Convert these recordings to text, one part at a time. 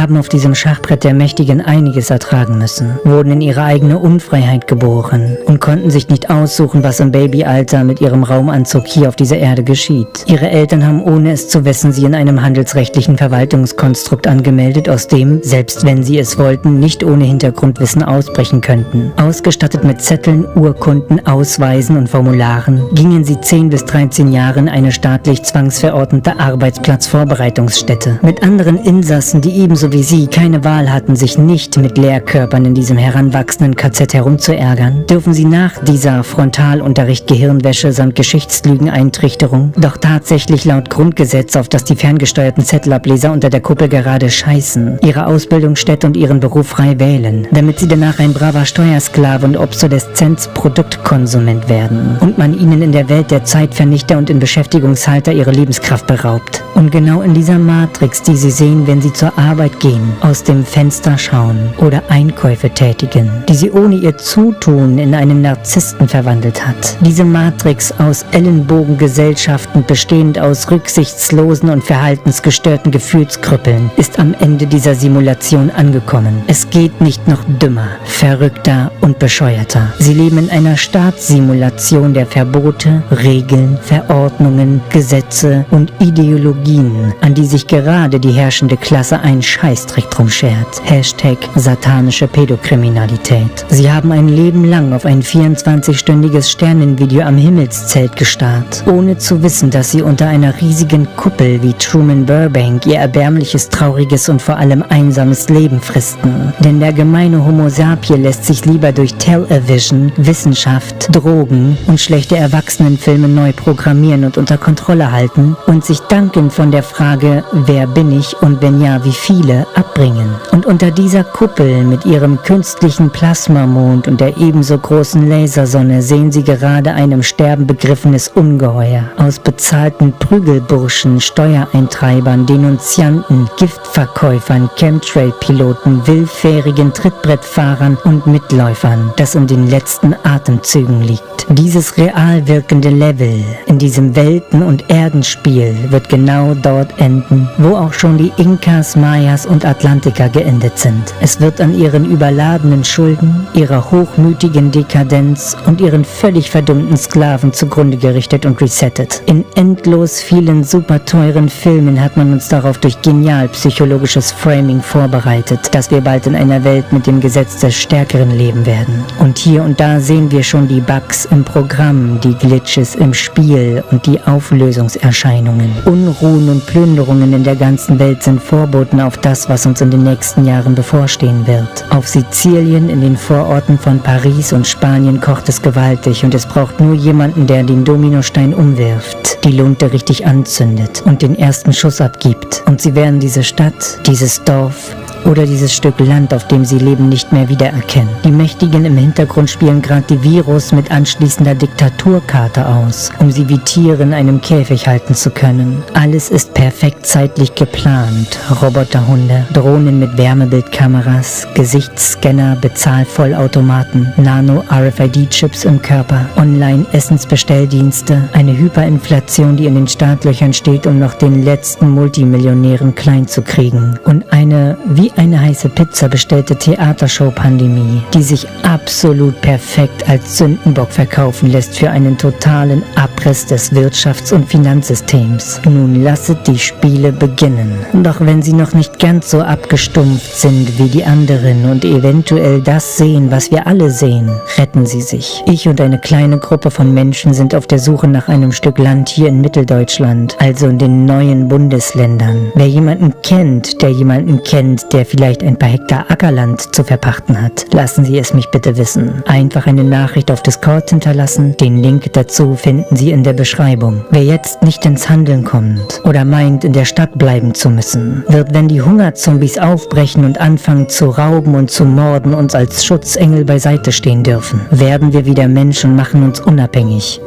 haben auf diesem Schachbrett der Mächtigen einiges ertragen müssen, wurden in ihre eigene Unfreiheit geboren und konnten sich nicht aussuchen, was im Babyalter mit ihrem Raumanzug hier auf dieser Erde geschieht. Ihre Eltern haben, ohne es zu wissen, sie in einem handelsrechtlichen Verwaltungskonstrukt angemeldet, aus dem, selbst wenn sie es wollten, nicht ohne Hintergrundwissen ausbrechen könnten. Ausgestattet mit Zetteln, Urkunden, Ausweisen und Formularen gingen sie 10 bis 13 Jahre in eine staatlich zwangsverordnete Arbeitsplatzvorbereitungsstätte. Mit anderen Insassen, die ebenso wie sie keine Wahl hatten, sich nicht mit Lehrkörpern in diesem heranwachsenden KZ herumzuärgern, dürfen sie nach dieser Frontalunterricht Gehirnwäsche samt Geschichtslügen-Eintrichterung doch tatsächlich laut Grundgesetz, auf das die ferngesteuerten Zettelableser unter der Kuppel gerade scheißen, ihre Ausbildungsstätte und ihren Beruf frei wählen, damit sie danach ein braver Steuersklave und Obsoleszenzproduktkonsument werden und man ihnen in der Welt der Zeitvernichter und in Beschäftigungshalter ihre Lebenskraft beraubt. Und genau in dieser Matrix, die sie sehen, wenn sie zur Arbeit gehen, aus dem Fenster schauen oder Einkäufe tätigen, die sie ohne ihr Zutun in einen Narzissten verwandelt hat. Diese Matrix aus Ellenbogengesellschaften, bestehend aus rücksichtslosen und verhaltensgestörten Gefühlskrüppeln, ist am Ende dieser Simulation angekommen. Es geht nicht noch dümmer, verrückter und bescheuerter. Sie leben in einer Staatssimulation der Verbote, Regeln, Verordnungen, Gesetze und Ideologien, an die sich gerade die herrschende Klasse einen Scheißdreck drum schert. Hashtag satanische Pädokriminalität. Sie haben ein Leben lang auf ein 24-stündiges Sternenvideo am Himmelszelt gestarrt, ohne zu wissen, dass sie unter einer riesigen Kuppel wie Truman Burbank ihr erbärmliches, trauriges und vor allem einsames Leben fristen. Denn der gemeine Homo sapien lässt sich lieber durch Television, Wissenschaft, Drogen und schlechte Erwachsenenfilme neu programmieren und unter Kontrolle halten und sich dankend von der Frage, wer bin ich und wenn ja, wie viele, abbringen. Und unter dieser Kuppel mit ihrem künstlichen Plasmamond und der ebenso großen Lasersonne sehen sie gerade ein im Sterben begriffenes Ungeheuer aus bezahlten Prügelburschen, Steuereintreibern, Denunzianten, Giftverkäufern, Chemtrail-Piloten, willfährigen Trittbrettfahrern und Mitläufern, das in den letzten Atemzügen liegt. Dieses real wirkende Level in diesem Welten- und Erdenspiel wird genau dort enden, wo auch schon die Inkas, Mayas und Atlantiker geendet sind. Es wird an ihren überladenen Schulden, ihrer hochmütigen Dekadenz und ihren völlig verdummten Sklaven zugrunde gerichtet und resettet. In endlos vielen super teuren Filmen hat man uns darauf durch genial psychologisches Framing vorbereitet, dass wir bald in einer Welt mit dem Gesetz des Stärkeren leben werden. Und hier und da sehen wir schon die Bugs im Programm, die Glitches im Spiel und die Auflösungserscheinungen. Unruhen und Plünderungen in der ganzen Welt sind Vorboten auf das, was uns in den nächsten Jahren bevorstehen wird. Auf Sizilien, in den Vororten von Paris und Spanien kocht es gewaltig und es braucht nur jemanden, der den Dominostein umwirft, die Lunte richtig anzündet und den ersten Schuss abgibt. Und sie werden diese Stadt, dieses Dorf oder dieses Stück Land, auf dem sie leben, nicht mehr wiedererkennen. Die Mächtigen im Hintergrund spielen gerade die Virus mit anschließender Diktaturkarte aus, um sie wie Tiere in einem Käfig halten zu können. Alles ist perfekt zeitlich geplant. Roboterhunde, Drohnen mit Wärmebildkameras, Gesichtsscanner, Bezahlvollautomaten, Nano-RFID-Chips im Körper, Online-Essensbestelldienste, eine Hyperinflation, die in den Startlöchern steht, um noch den letzten Multimillionären klein zu kriegen und eine wie eine heiße Pizza bestellte Theatershow-Pandemie, die sich absolut perfekt als Sündenbock verkaufen lässt für einen totalen Abriss des Wirtschafts- und Finanzsystems. Nun lasset die Spiele beginnen. Doch wenn sie noch nicht ganz so abgestumpft sind wie die anderen und eventuell das sehen, was wir alle sehen, retten sie sich. Ich und eine kleine Gruppe von Menschen sind auf der Suche nach einem Stück Land hier in Mitteldeutschland, also in den neuen Bundesländern. Wer jemanden kennt, der vielleicht ein paar Hektar Ackerland zu verpachten hat, lassen Sie es mich bitte wissen. Einfach eine Nachricht auf Discord hinterlassen, den Link dazu finden Sie in der Beschreibung. Wer jetzt nicht ins Handeln kommt oder meint, in der Stadt bleiben zu müssen, wird, wenn die Hungerzombies aufbrechen und anfangen zu rauben und zu morden, uns als Schutzengel beiseite stehen dürfen. Werden wir wieder Mensch und machen uns unabhängig.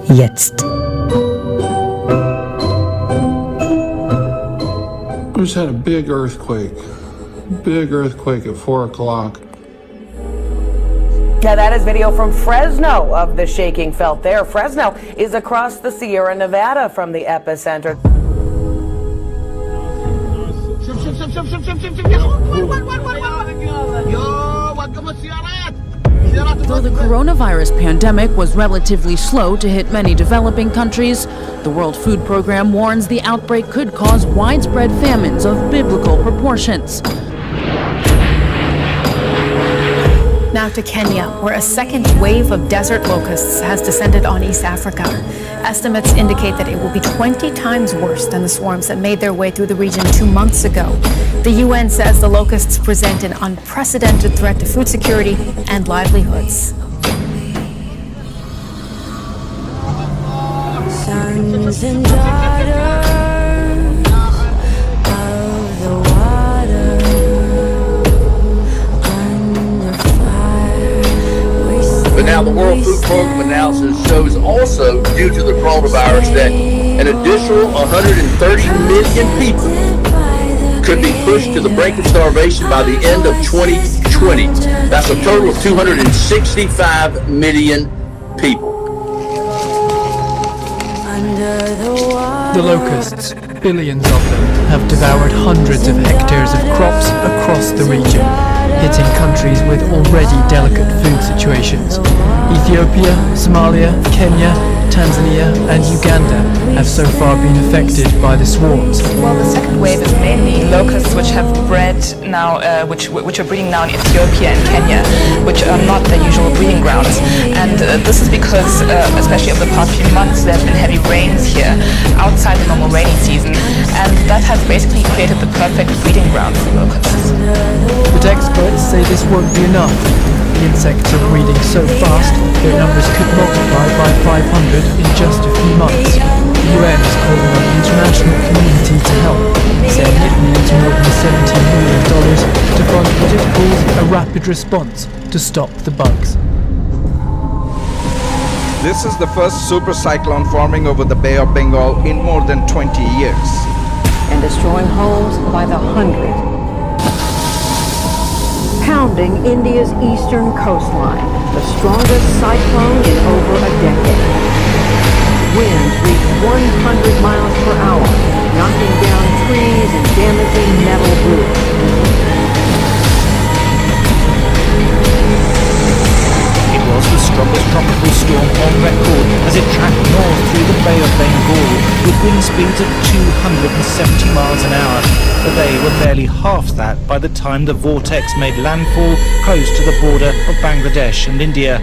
Jetzt. We just had a big earthquake at 4 o'clock. Now that is video from Fresno of the shaking felt there. Fresno is across the Sierra Nevada from the epicenter. Though the coronavirus pandemic was relatively slow to hit many developing countries, the World Food Programme warns the outbreak could cause widespread famines of biblical proportions. Now to Kenya, where a second wave of desert locusts has descended on East Africa. Estimates indicate that it will be 20 times worse than the swarms that made their way through the region 2 months ago. The UN says the locusts present an unprecedented threat to food security and livelihoods. Sons and daughters of the water, under fire. But now the World Food Program analysis shows also, due to the coronavirus, that an additional 130 million people could be pushed to the brink of starvation by the end of 2020. That's a total of 265 million people. The locusts, billions of them, have devoured hundreds of hectares of crops across the region, hitting countries with already delicate food situations. Ethiopia, Somalia, Kenya, Tanzania and Uganda have so far been affected by the swarms. Well, the second wave is mainly locusts which have bred now, which are breeding now in Ethiopia and Kenya, which are not their usual breeding grounds. And this is because, especially over the past few months, there have been heavy rains here outside the normal rainy season, and that has basically created the perfect breeding ground for locusts. But experts say this won't be enough. The insects are breeding so fast, their numbers could multiply by 500 in just a few months. The UN is calling on the international community to help, saying it needs more than $17 million to fund what it calls a rapid response to stop the bugs. This is the first super cyclone forming over the Bay of Bengal in more than 20 years. And destroying homes by the hundred. Pounding India's eastern coastline, the strongest cyclone in over a decade. Winds reach 100 miles per hour, knocking down trees and damaging metal roofs. It was the strongest tropical storm on record as it tracked north through the Bay of Bengal with wind speeds of 270 miles an hour. But they were barely half that by the time the vortex made landfall close to the border of Bangladesh and India.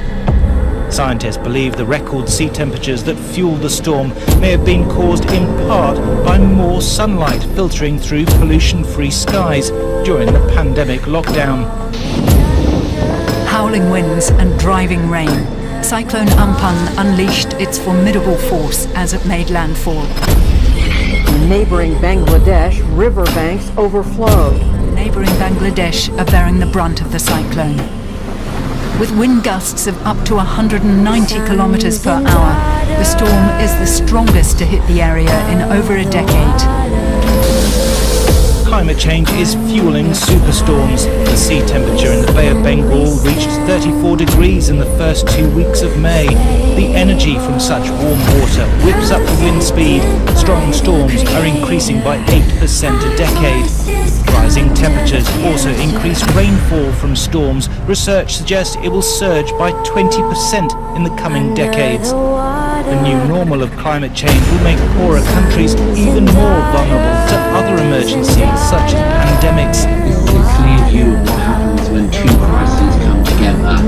Scientists believe the record sea temperatures that fueled the storm may have been caused in part by more sunlight filtering through pollution-free skies during the pandemic lockdown. Howling winds and driving rain. Cyclone Amphan unleashed its formidable force as it made landfall. In neighboring Bangladesh, riverbanks overflowed. Neighboring Bangladesh are bearing the brunt of the cyclone. With wind gusts of up to 190 kilometers per hour, the storm is the strongest to hit the area in over a decade. Climate change is fueling superstorms. The sea temperature in the Bay of Bengal reached 34 degrees in the first 2 weeks of May. The energy from such warm water whips up the wind speed. Strong storms are increasing by 8% a decade. Rising temperatures also increase rainfall from storms. Research suggests it will surge by 20% in the coming decades. The new normal of climate change will make poorer countries even more vulnerable to other emergencies such as pandemics. This is a clear view of what happens when two crises come together.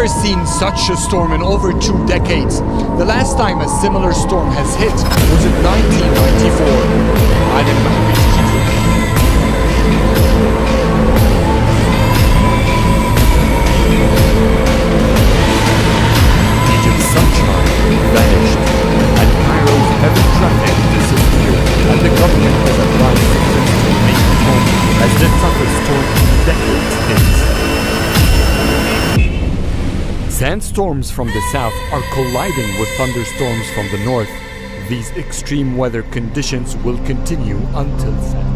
never seen such a storm in over 2 decades. The last time a similar storm has hit was in 1994. Einen Nachrichten. Egypt's sunshine vanished, and Cairo's heavy traffic disappeared, and the government has advised citizens to remain at home as the toughest storm in decades hits. Sandstorms from the south are colliding with thunderstorms from the north. These extreme weather conditions will continue until Saturday.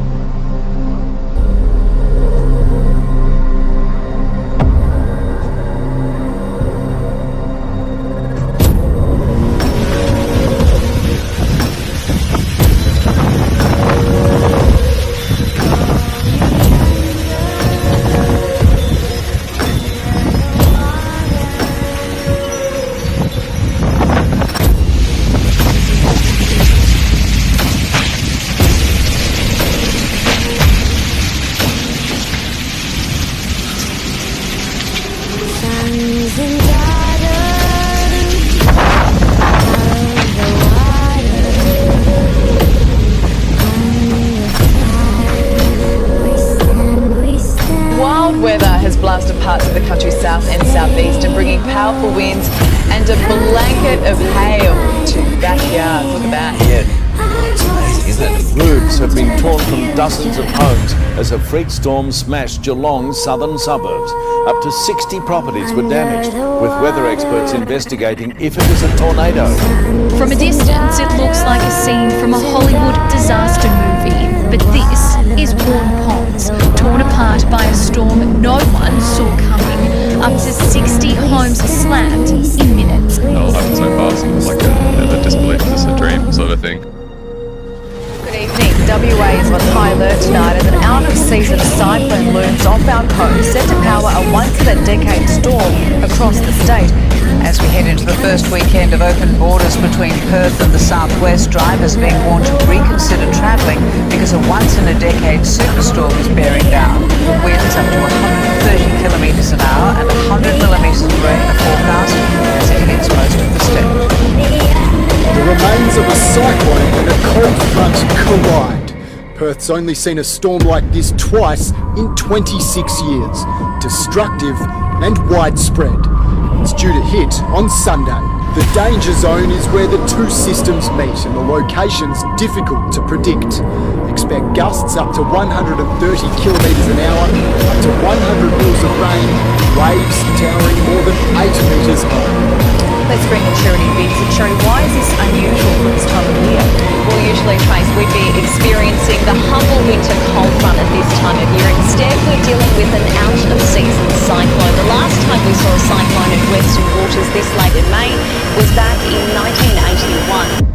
Blasted parts of the country's south and southeast and bringing powerful winds and a blanket of hail to backyards. Look at that. Yeah, it's amazing, isn't it? Roofs have been torn from dozens of homes as a freak storm smashed Geelong's southern suburbs. Up to 60 properties were damaged, with weather experts investigating if it was a tornado. From a distance, it looks like a scene from a Hollywood disaster movie. But this is Warm Ponds, torn apart by a storm no one saw coming. Up to 60 homes slammed in minutes. It all happened so fast, it was like a disbelief, just a dream sort of thing. Good evening. WA is on high alert tonight as an out-of-season cyclone looms off our coast, set to power a once-in-a-decade storm across the state. As we head into the first weekend of open borders between Perth and the southwest, drivers are being warned to reconsider travelling because a once-in-a-decade superstorm is bearing down. Winds up to 130 kilometres an hour and 100 millimetres of rain are forecast as it hits most of the state. The remains of a cyclone and a cold front collide. Perth's only seen a storm like this twice in 26 years. Destructive and widespread. It's due to hit on Sunday. The danger zone is where the two systems meet and the location's difficult to predict. Expect gusts up to 130 kilometres an hour, up to 100 mils of rain, waves towering more than 8 metres high. Let's bring in Charity Biggs. And Charity, why is this unusual for this time of year? Well, usually, Trace, we'd be experiencing the humble winter cold front at this time of year. Instead, we're dealing with an out-of-season cyclone. The last time we saw a cyclone in western waters this late in May was back in 1981.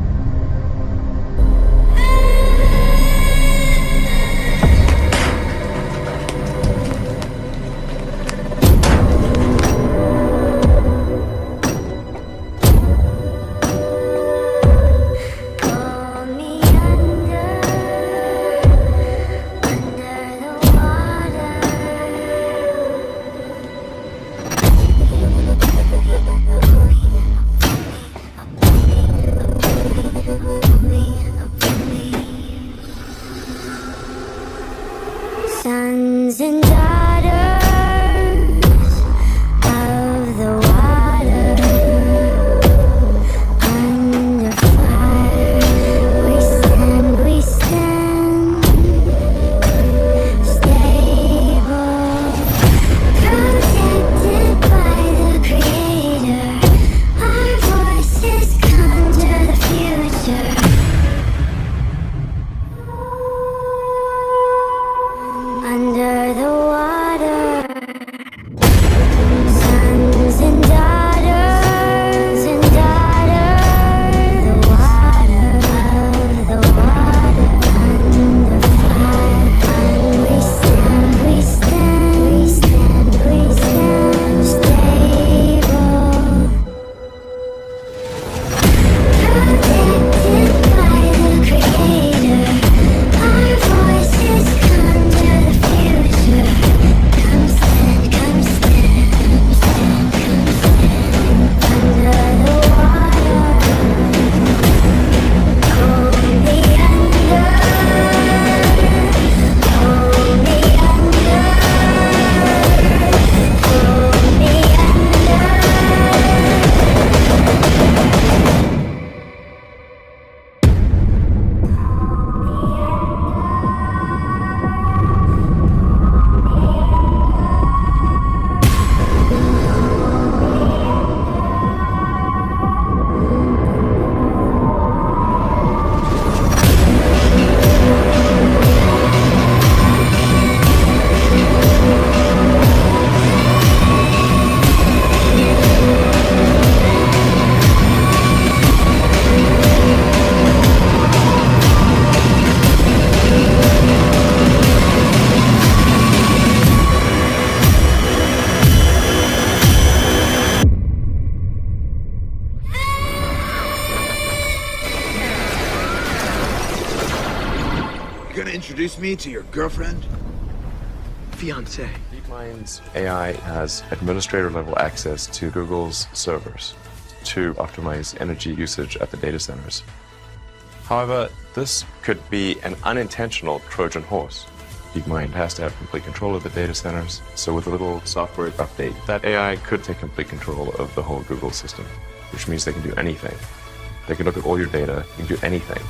You gonna introduce me to your girlfriend? Fiancé. DeepMind's AI has administrator-level access to Google's servers to optimize energy usage at the data centers. However, this could be an unintentional Trojan horse. DeepMind has to have complete control of the data centers, so with a little software update, that AI could take complete control of the whole Google system, which means they can do anything. They can look at all your data, they can do anything.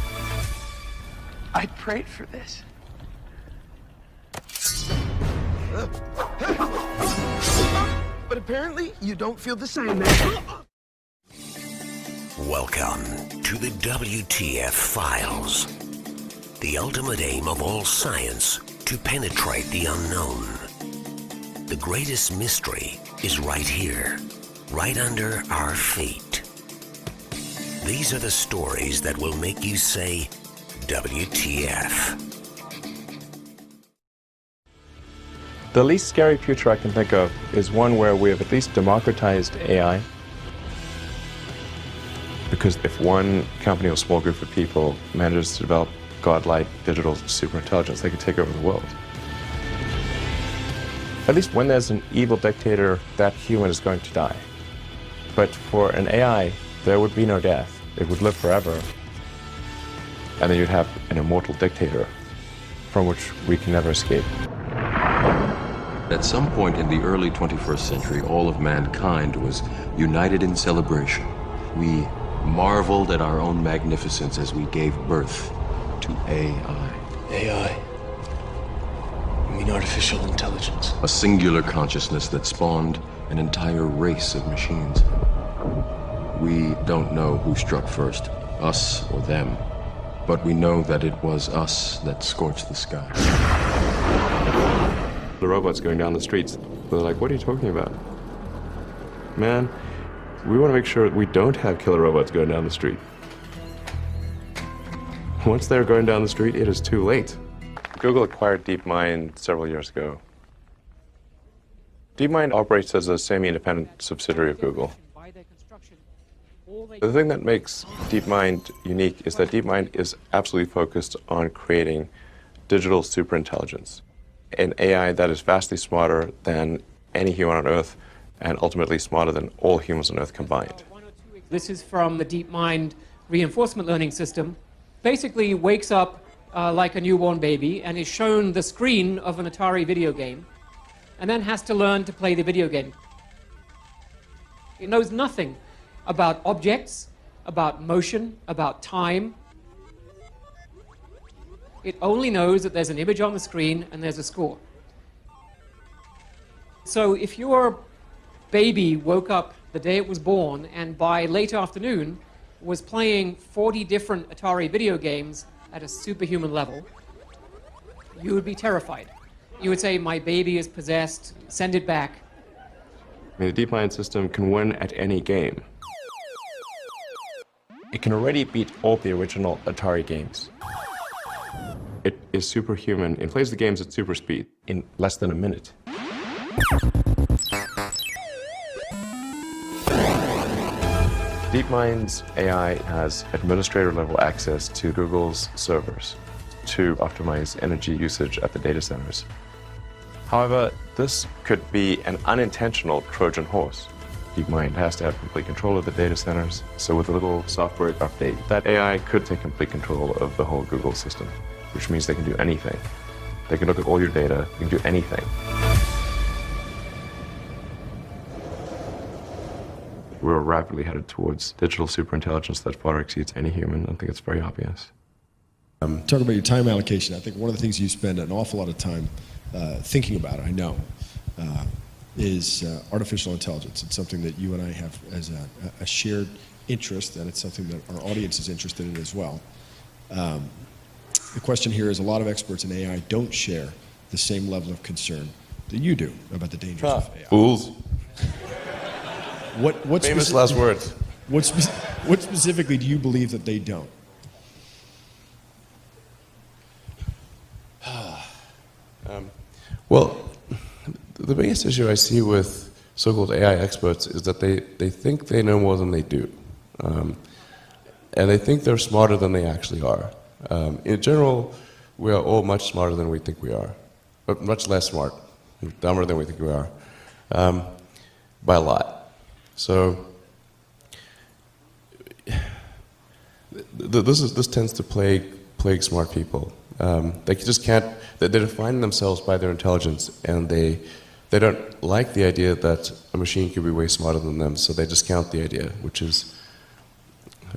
I prayed for this. But apparently, you don't feel the same, man. Welcome to the WTF Files. The ultimate aim of all science, to penetrate the unknown. The greatest mystery is right here, right under our feet. These are the stories that will make you say, WTF. The least scary future I can think of is one where we have at least democratized AI. Because if one company or small group of people manages to develop godlike digital superintelligence, they could take over the world. At least when there's an evil dictator, that human is going to die. But for an AI, there would be no death. It would live forever. And then you'd have an immortal dictator from which we can never escape. At some point in the early 21st century, all of mankind was united in celebration. We marveled at our own magnificence as we gave birth to AI. AI? You mean artificial intelligence? A singular consciousness that spawned an entire race of machines. We don't know who struck first, us or them, but we know that it was us that scorched the sky. The robots going down the streets, they're like, what are you talking about? Man, we want to make sure we don't have killer robots going down the street. Once they're going down the street, it is too late. Google acquired DeepMind several years ago. DeepMind operates as a semi-independent subsidiary of Google. The thing that makes DeepMind unique is that DeepMind is absolutely focused on creating digital superintelligence, an AI that is vastly smarter than any human on Earth and ultimately smarter than all humans on Earth combined. This is from the DeepMind reinforcement learning system. Basically wakes up like a newborn baby and is shown the screen of an Atari video game and then has to learn to play the video game. It knows nothing about objects, about motion, about time. It only knows that there's an image on the screen and there's a score. So if your baby woke up the day it was born and by late afternoon was playing 40 different Atari video games at a superhuman level, you would be terrified. You would say, my baby is possessed, send it back. I mean, the DeepMind system can win at any game. It can already beat all the original Atari games. It is superhuman. It plays the games at super speed in less than a minute. DeepMind's AI has administrator-level access to Google's servers to optimize energy usage at the data centers. However, this could be an unintentional Trojan horse. DeepMind has to have complete control of the data centers, so with a little software update, that AI could take complete control of the whole Google system, which means they can do anything. They can look at all your data, they can do anything. We're rapidly headed towards digital superintelligence that far exceeds any human. I think it's very obvious. Talk about your time allocation. I think one of the things you spend an awful lot of time thinking about, I know, is artificial intelligence. It's something that you and I have as a shared interest, and it's something that our audience is interested in as well. The question here is, a lot of experts in AI don't share the same level of concern that you do about the dangers of AI. Fools. What famous last words. What specifically do you believe that they don't? Well, the biggest issue I see with so-called AI experts is that they think they know more than they do. And they think they're smarter than they actually are. In general, we are all much smarter than we think we are, but much less smart, dumber than we think we are, by a lot. So this tends to plague smart people. They just can't. They define themselves by their intelligence, and they don't like the idea that a machine could be way smarter than them. So they discount the idea, which is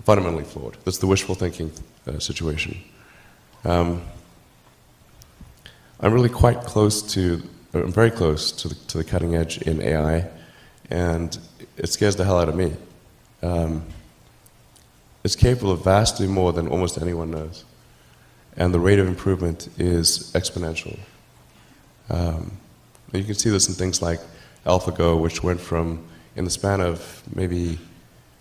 fundamentally flawed. That's the wishful thinking situation. I'm really quite close to. I'm very close to the cutting edge in AI, and it scares the hell out of me. It's capable of vastly more than almost anyone knows, and the rate of improvement is exponential. You can see this in things like AlphaGo, which went from, in the span of maybe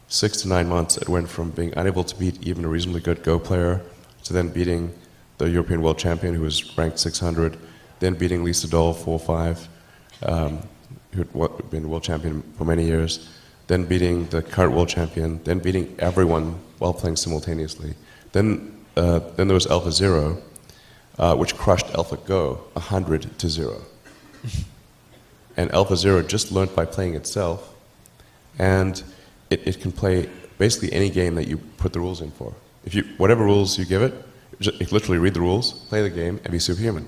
6 to 9 months, it went from being unable to beat even a reasonably good Go player to then beating the European world champion, who was ranked 600, then beating Lisa Doll 4-5, who had been world champion for many years, then beating the current world champion, then beating everyone while playing simultaneously. Then there was AlphaZero, which crushed AlphaGo 100-0. And AlphaZero just learned by playing itself, and it can play basically any game that you put the rules in for. Whatever rules you give it, it literally read the rules, play the game, and be superhuman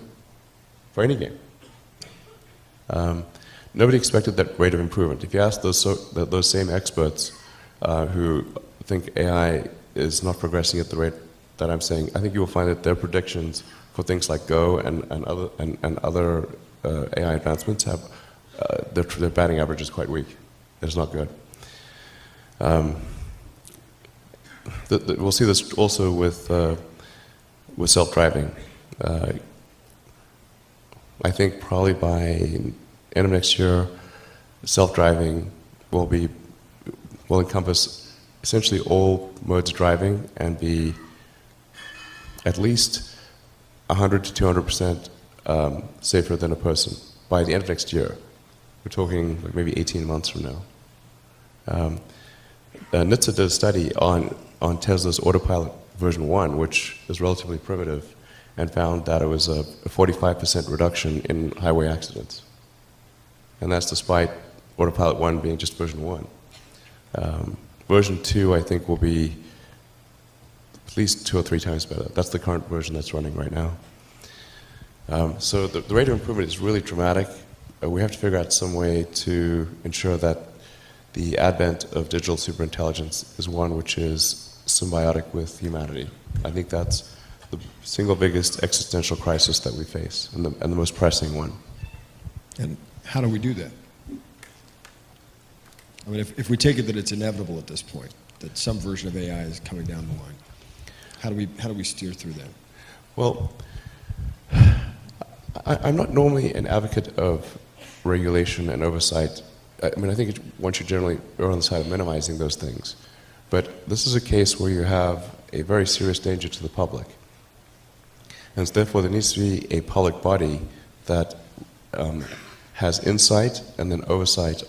for any game. Nobody expected that rate of improvement. If you ask those same experts who think AI is not progressing at the rate that I'm saying, I think you will find that their predictions for things like Go and other AI advancements have their batting average is quite weak. It's not good. We'll see this also with self-driving. I think probably by end of next year, self-driving will encompass essentially all modes of driving and be at least 100 to 200% safer than a person by the end of next year. We're talking like maybe 18 months from now. NHTSA did a study on Tesla's Autopilot version 1, which is relatively primitive, and found that it was a 45% reduction in highway accidents. And that's despite Autopilot 1 being just version 1. Version 2, I think, will be at least 2 or 3 times better. That's the current version that's running right now. So the rate of improvement is really dramatic. We have to figure out some way to ensure that the advent of digital superintelligence is one which is symbiotic with humanity. I think that's the single biggest existential crisis that we face, and the most pressing one. And how do we do that? I mean, if we take it that it's inevitable at this point, that some version of AI is coming down the line, how do we steer through that? Well, I'm not normally an advocate of regulation and oversight. I mean, I think one should generally err on the side of minimizing those things. But this is a case where you have a very serious danger to the public. And therefore, there needs to be a public body that has insight and then oversight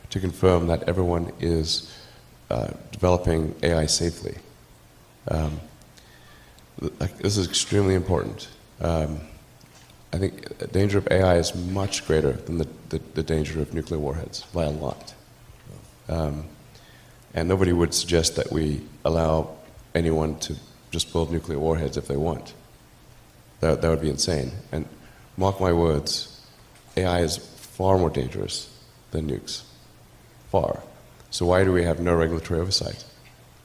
to confirm that everyone is developing AI safely. This is extremely important. I think the danger of AI is much greater than the danger of nuclear warheads, by a lot. And nobody would suggest that we allow anyone to just build nuclear warheads if they want. That would be insane. And mark my words, AI is far more dangerous than nukes. Far. So why do we have no regulatory oversight?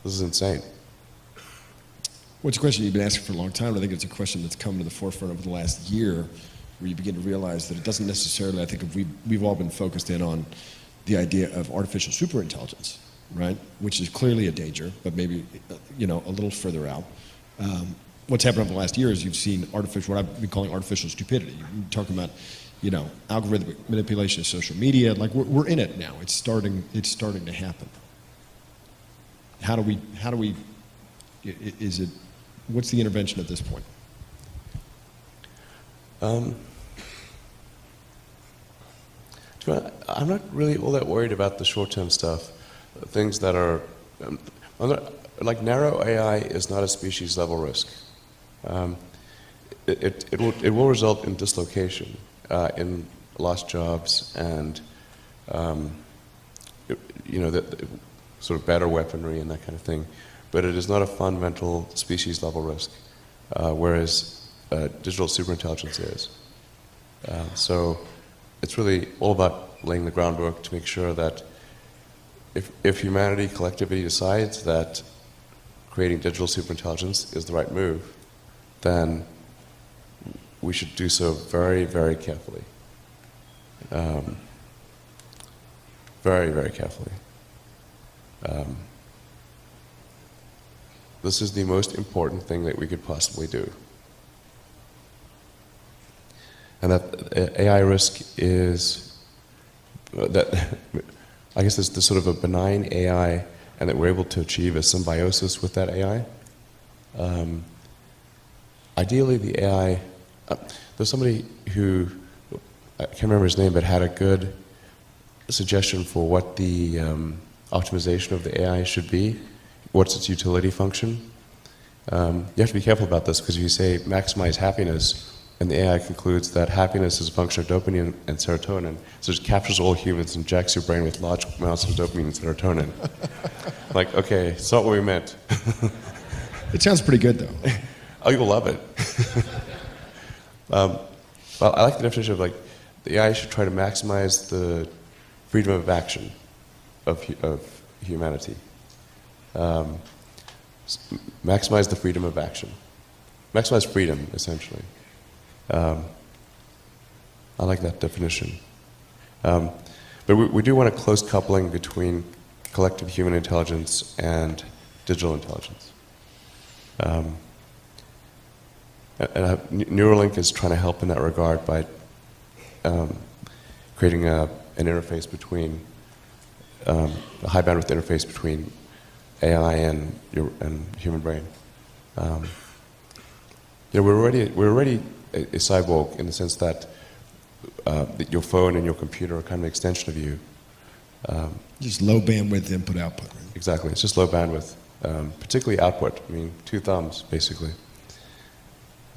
This is insane. Well, it's a question you've been asking for a long time. I think it's a question that's come to the forefront over the last year, where you begin to realize that it doesn't necessarily, I think we've all been focused in on the idea of artificial superintelligence, right? Which is clearly a danger, but maybe, a little further out. What's happened over the last year is you've seen what I've been calling artificial stupidity. You're talking about, algorithmic manipulation of social media. Like we're in it now. It's starting to happen. How do we, what's the intervention at this point? I'm not really all that worried about the short-term stuff. Things that are, like narrow AI is not a species-level risk. it will result in dislocation, in lost jobs, and sort of better weaponry and that kind of thing. But it is not a fundamental species level risk, whereas digital superintelligence is. So it's really all about laying the groundwork to make sure that if humanity collectively decides that creating digital superintelligence is the right move, then we should do so very, very carefully. Very, very carefully. This is the most important thing that we could possibly do. And that AI risk is that I guess there's sort of a benign AI, and that we're able to achieve a symbiosis with that AI. Ideally, the AI, there's somebody who, I can't remember his name, but had a good suggestion for what the optimization of the AI should be. What's its utility function? You have to be careful about this, because if you say maximize happiness, and the AI concludes that happiness is a function of dopamine and serotonin, so it captures all humans and injects your brain with large amounts of dopamine and serotonin. Like, okay, it's not what we meant. It sounds pretty good, though. Oh, you'll love it. Well, I like the definition of, like, the AI should try to maximize the freedom of action of humanity. Maximize the freedom of action. Maximize freedom, essentially. I like that definition. But we do want a close coupling between collective human intelligence and digital intelligence. And Neuralink is trying to help in that regard by creating an interface between, a high bandwidth interface between AI and human brain. We're already a cyborg in the sense that your phone and your computer are kind of an extension of you. Just low bandwidth input output. Right? Exactly, it's just low bandwidth, particularly output. I mean, 2 thumbs basically.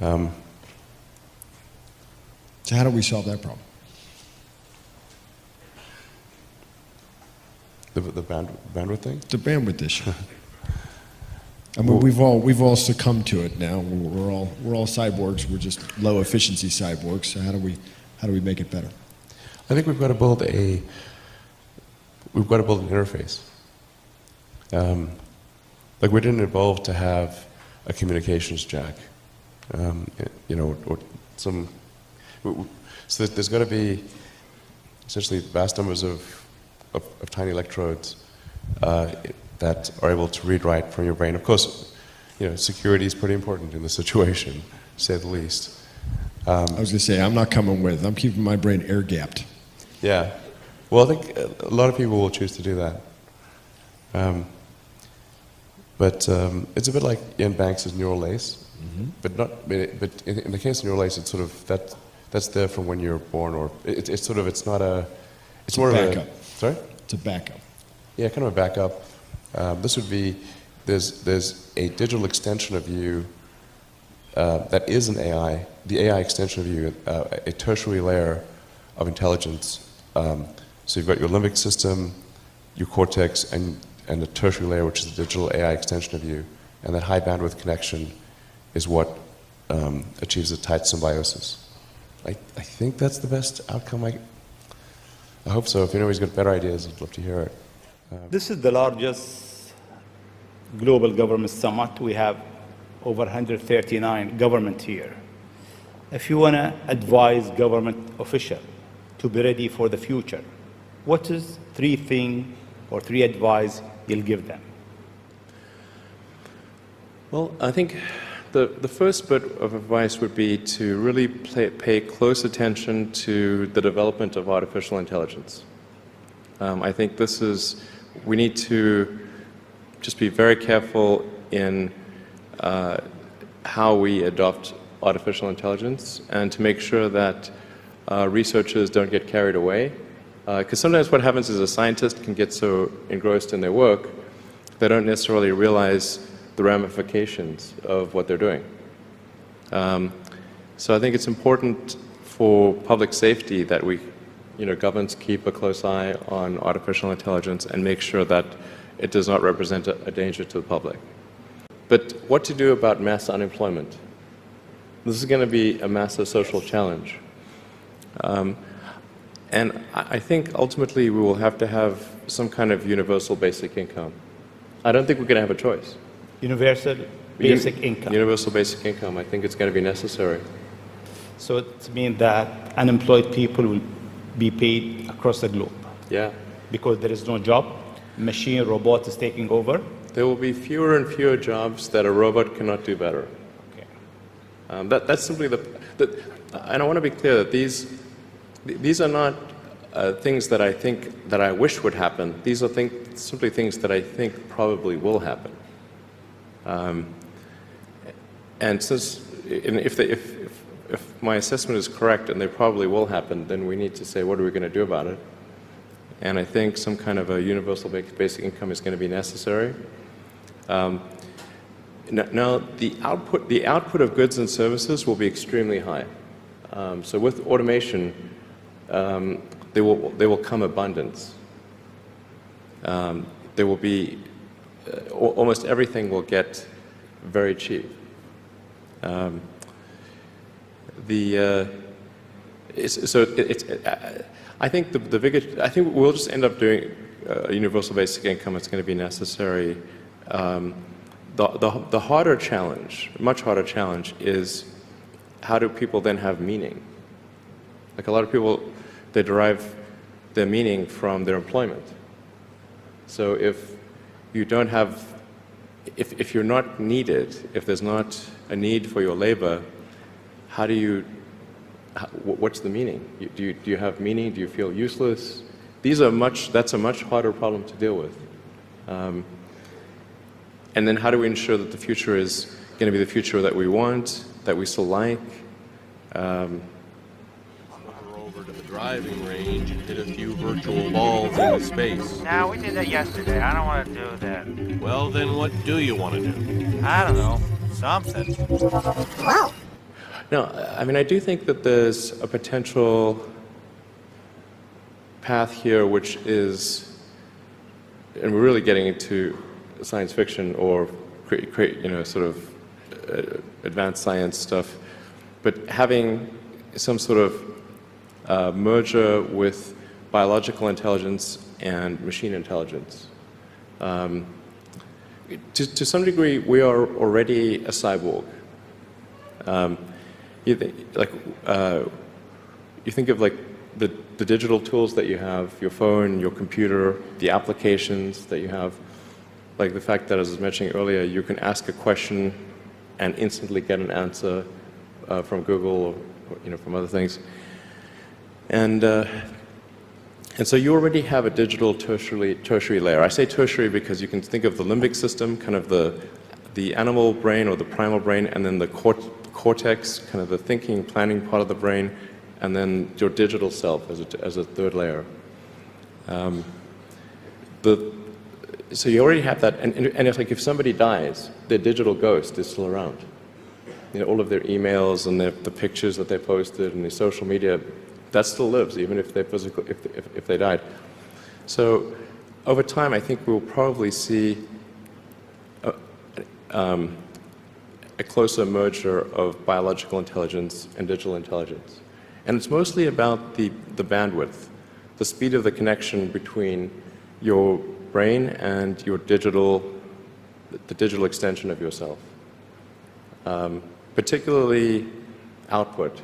So how do we solve that problem? The bandwidth thing? The bandwidth issue. I mean, we've all succumbed to it now. We're all cyborgs. We're just low efficiency cyborgs. So how do we make it better? I think we've got to build an interface. Like, we didn't evolve to have a communications jack, or some. So there's got to be essentially vast numbers of tiny electrodes that are able to read-write from your brain. Of course, security is pretty important in this situation, to say the least. I was going to say, I'm not coming with. I'm keeping my brain air-gapped. Yeah. Well, I think a lot of people will choose to do that. But it's a bit like Ian Banks' neural lace. Mm-hmm. But in the case of neural lace, it's sort of that's there from when you're born, or it's more of backup. Sorry? It's a backup. Yeah, kind of a backup. This would be, there's a digital extension of you that is an AI, the AI extension of you, a tertiary layer of intelligence. So you've got your limbic system, your cortex, and a tertiary layer, which is the digital AI extension of you. And that high bandwidth connection is what achieves a tight symbiosis. I think that's the best outcome. I hope so. If anybody's got better ideas, I'd love to hear it. This is the largest global government summit. We have over 139 government here. If you want to advise government official to be ready for the future, what is 3 things or 3 advice you'll give them? Well, I think the first bit of advice would be to really pay close attention to the development of artificial intelligence. I think we need to just be very careful in how we adopt artificial intelligence, and to make sure that researchers don't get carried away. Because sometimes what happens is a scientist can get so engrossed in their work, they don't necessarily realize the ramifications of what they're doing. So I think it's important for public safety that we, governments keep a close eye on artificial intelligence and make sure that it does not represent a danger to the public. But what to do about mass unemployment? This is going to be a massive social challenge. And I think ultimately we will have to have some kind of universal basic income. I don't think we're going to have a choice. Universal basic income. Universal basic income. I think it's going to be necessary. So it means that unemployed people will be paid across the globe. Yeah. Because there is no job, machine, robot is taking over. There will be fewer and fewer jobs that a robot cannot do better. Okay. That's simply and I want to be clear that these are not things that I think that I wish would happen. These are simply things that I think probably will happen. And if my assessment is correct and they probably will happen, then we need to say, what are we going to do about it? And I think some kind of a universal basic income is going to be necessary. Now, the output of goods and services will be extremely high. So with automation, there will come abundance. There will be almost everything will get very cheap. I think I think we'll just end up doing a universal basic income. It's going to be necessary. The harder challenge, much harder challenge, is how do people then have meaning? Like a lot of people, they derive their meaning from their employment. So if you don't have, if you're not needed, if there's not a need for your labor, how do you, what's the meaning? Do you have meaning? Do you feel useless? That's a much harder problem to deal with. And then how do we ensure that the future is going to be the future that we want, that we still like? Over to the driving range and hit a few virtual balls into space. Now, we did that yesterday. I don't want to do that. Well, then what do you want to do? I don't know. Something. Wow. No, I mean, I do think that there's a potential path here which is, and we're really getting into science fiction or sort of advanced science stuff, but having some sort of merger with biological intelligence and machine intelligence. To some degree, we are already a cyborg. You think of like the digital tools that you have, your phone, your computer, the applications that you have, like the fact that, as I was mentioning earlier, you can ask a question and instantly get an answer from Google or from other things. And so you already have a digital tertiary layer. I say tertiary because you can think of the limbic system, kind of the animal brain or the primal brain, and then the cortex, kind of the thinking, planning part of the brain, and then your digital self as a third layer. So you already have that, and it's like if somebody dies, their digital ghost is still around. All of their emails and the pictures that they posted and their social media, that still lives, even if they if they died. So over time, I think we'll probably see a closer merger of biological intelligence and digital intelligence. And it's mostly about the bandwidth, the speed of the connection between your brain and the digital extension of yourself. Particularly output.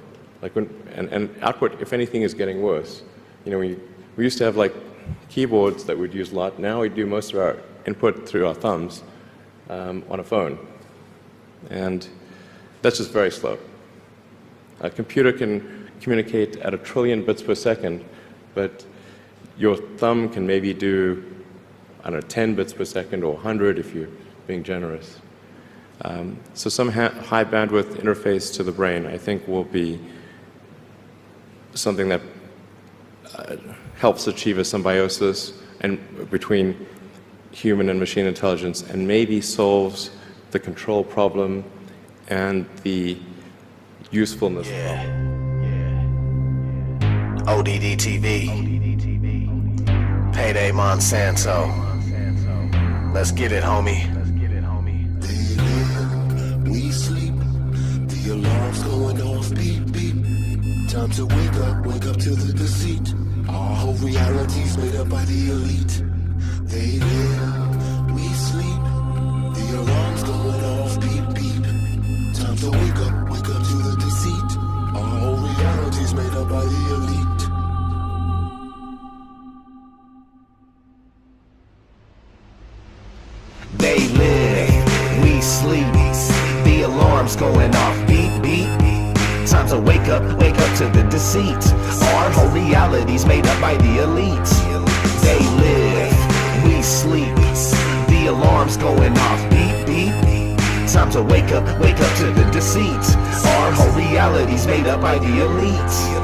And output, if anything, is getting worse. We used to have like keyboards that we'd use a lot. Now we do most of our input through our thumbs on a phone. And that's just very slow. A computer can communicate at 1 trillion bits per second, but your thumb can maybe do, 10 bits per second or 100 if you're being generous. So some high bandwidth interface to the brain, I think, will be something that helps achieve a symbiosis between human and machine intelligence, and maybe solves the control problem and the usefulness. ODD TV. Payday Monsanto. Let's get it, homie. We sleep, the alarm's going off, beep, beep. Time to wake up to the deceit. Our whole reality's made up by the elite. They live, we sleep, the alarm's going off, beep, beep. Time to wake up to the deceit. Our whole reality's made up by the elite. They live, we sleep, the alarm's going off, beep, beep. Time to wake up to the deceit. Our whole reality's made up by the elite. They live, we sleep, the alarm's going off, beep, beep. Time to wake up to the deceit. Our whole reality's made up by the elite.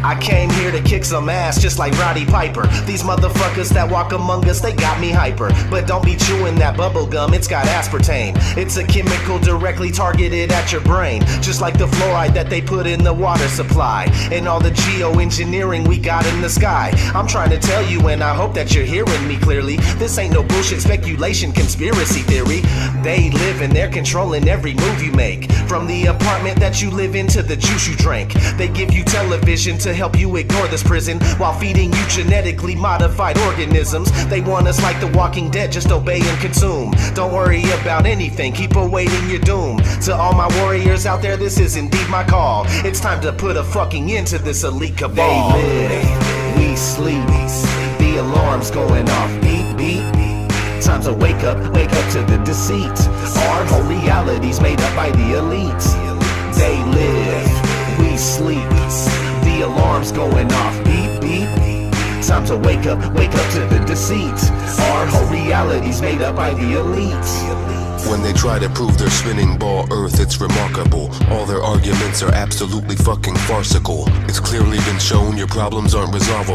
I came here to kick some ass just like Roddy Piper. These motherfuckers that walk among us, they got me hyper. But don't be chewing that bubble gum, it's got aspartame. It's a chemical directly targeted at your brain, just like the fluoride that they put in the water supply, and all the geoengineering we got in the sky. I'm trying to tell you, and I hope that you're hearing me clearly. This ain't no bullshit speculation, conspiracy theory. They live and they're controlling every move you make, from the apartment that you live in to the juice you drink. They give you television to help you ignore this prison, while feeding you genetically modified organisms. They want us like the Walking Dead, just obey and consume. Don't worry about anything, keep awaiting your doom. To all my warriors out there, this is indeed my call. It's time to put a fucking end to this elite cabal. They live, we sleep, the alarm's going off, beep, beep. Time to wake up to the deceit. Our whole reality's made up by the elite. They live, we sleep, the alarm's going off, beep, beep. Time to wake up to the deceit. Our whole reality's made up by the elite. When they try to prove their spinning ball Earth, it's remarkable. All their arguments are absolutely fucking farcical. It's clearly been shown your problems aren't resolvable.